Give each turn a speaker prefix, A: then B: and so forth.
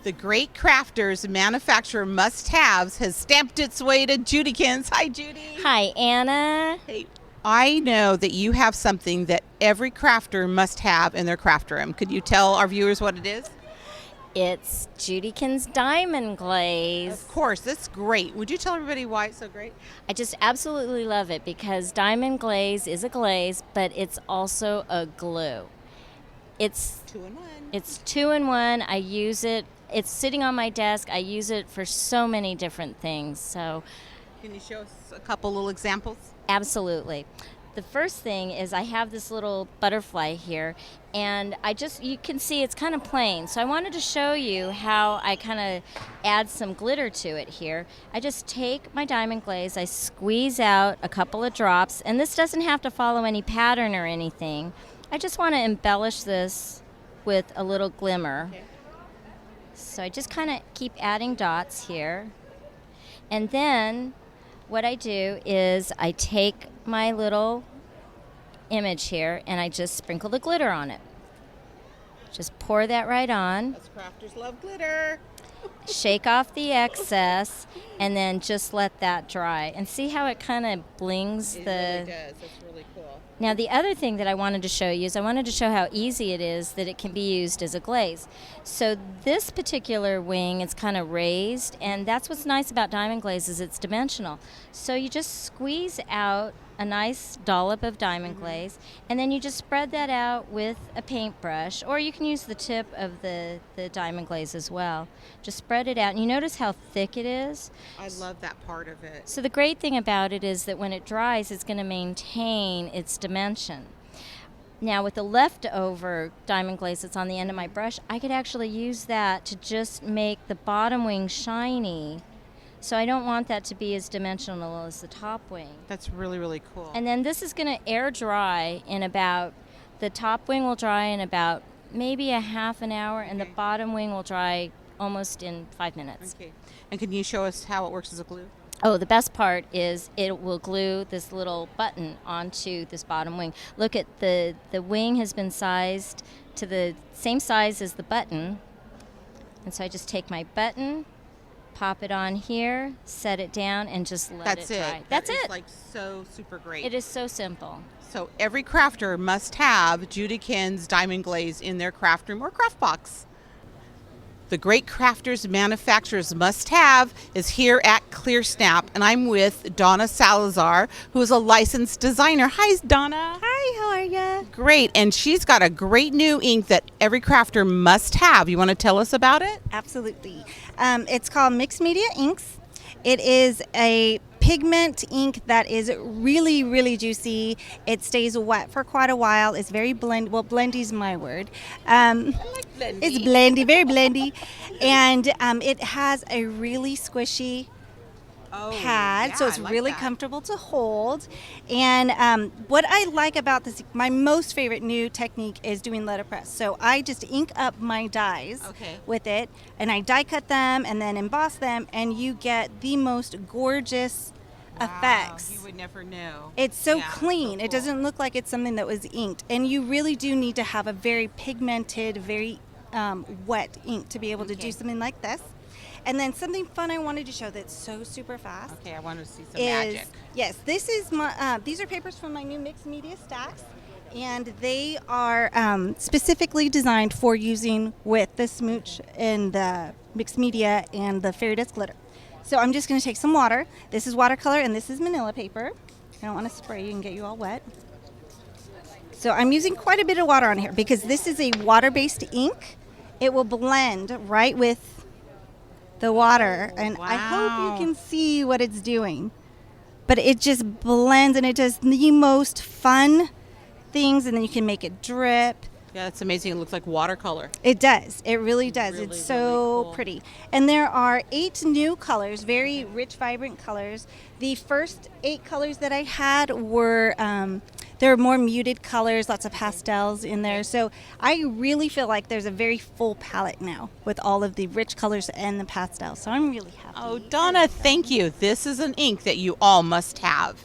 A: The great crafters manufacturer must-haves has stamped its way to JudiKins. Hi, Judy.
B: Hi, Anna.
A: Hey, I know that you have something that every crafter must have in their craft room. Could you tell our viewers what it is?
B: It's JudiKins Diamond Glaze.
A: Of course, that's great. Would you tell everybody why it's so great?
B: I just absolutely love it because Diamond Glaze is a glaze, but it's also a glue. It's
A: 2-in-1.
B: It's 2-in-1. I use it. It's sitting on my desk. I use it for so many different things. So,
A: can you show us a couple little examples?
B: Absolutely. The first thing is I have this little butterfly here, and you can see it's kind of plain. So I wanted to show you how I kind of add some glitter to it here. I just take my diamond glaze, I squeeze out a couple of drops, and this doesn't have to follow any pattern or anything. I just want to embellish this with a little glimmer.
A: Okay.
B: So I just kind of keep adding dots here. And then what I do is I take my little image here and I just sprinkle the glitter on it. Just pour that right on.
A: Us crafters love glitter.
B: Shake off the excess and then just let that dry. And see how it kind of blings
A: It
B: the...
A: really does. It's really cool.
B: Now the other thing that I wanted to show you is I wanted to show how easy it is that it can be used as a glaze. So this particular wing is kind of raised, and that's what's nice about diamond glaze is it's dimensional. So you just squeeze out a nice dollop of diamond glaze, and then you just spread that out with a paintbrush, or you can use the tip of the diamond glaze as well. Just spread it out, and you notice how thick it is?
A: I love that part of it.
B: So the great thing about it is that when it dries, it's going to maintain its dimension. Now with the leftover diamond glaze that's on the end of my brush, I could actually use that to just make the bottom wing shiny. So I don't want that to be as dimensional as the top wing.
A: That's really, really cool.
B: And then this is going to air dry in the top wing will dry in about maybe a half an hour, and the bottom wing will dry almost in 5 minutes.
A: Okay. And can you show us how it works as a glue?
B: Oh, the best part is it will glue this little button onto this bottom wing. Look at the wing has been sized to the same size as the button. And so I just take my button, pop it on here, set it down, and just let it dry. That's it.
A: It's like so super great.
B: It is so simple.
A: So every crafter must have JudiKins Diamond Glaze in their craft room or craft box. The great crafters manufacturers must have is here at Clearsnap, and I'm with Donna Salazar, who is a licensed designer. Hi, Donna.
C: Hi, how are you?
A: Great, and she's got a great new ink that every crafter must have. You want to tell us about it?
C: Absolutely. It's called Mixed Media Inks. It is a pigment ink that is really, really juicy. It stays wet for quite a while. It's very blendy is my word.
A: I like blendy.
C: It's blendy, very blendy. And it has a really squishy pad, so it's really comfortable to hold. And what I like about this, my most favorite new technique is doing letterpress. So I just ink up my dies with it, and I die cut them and then emboss them, and you get the most gorgeous effects.
A: You would never know.
C: It's so clean.
A: So cool.
C: It doesn't look like it's something that was inked, and you really do need to have a very pigmented, very wet ink to be able to do something like this. And then something fun I wanted to show that's so super fast.
A: Okay, I want to see some magic.
C: Yes, this is my. These are papers from my new mixed media stacks, and they are specifically designed for using with the smooch and the mixed media and the fairy dust glitter. So I'm just going to take some water. This is watercolor, and this is manila paper. I don't want to spray you and get you all wet. So I'm using quite a bit of water on here because this is a water-based ink. It will blend right with the water, and I hope you can see what it's doing. But it just blends, and it does the most fun things, and then you can make it drip.
A: Yeah, that's amazing. It looks like watercolor.
C: It does. It really does.
A: Really,
C: it's so
A: really cool.
C: pretty. And there are 8 new colors, very rich, vibrant colors. The first 8 colors that I had were there are more muted colors, lots of pastels in there. So I really feel like there's a very full palette now with all of the rich colors and the pastels. So I'm really happy.
A: Oh, Donna, thank you. This is an ink that you all must have.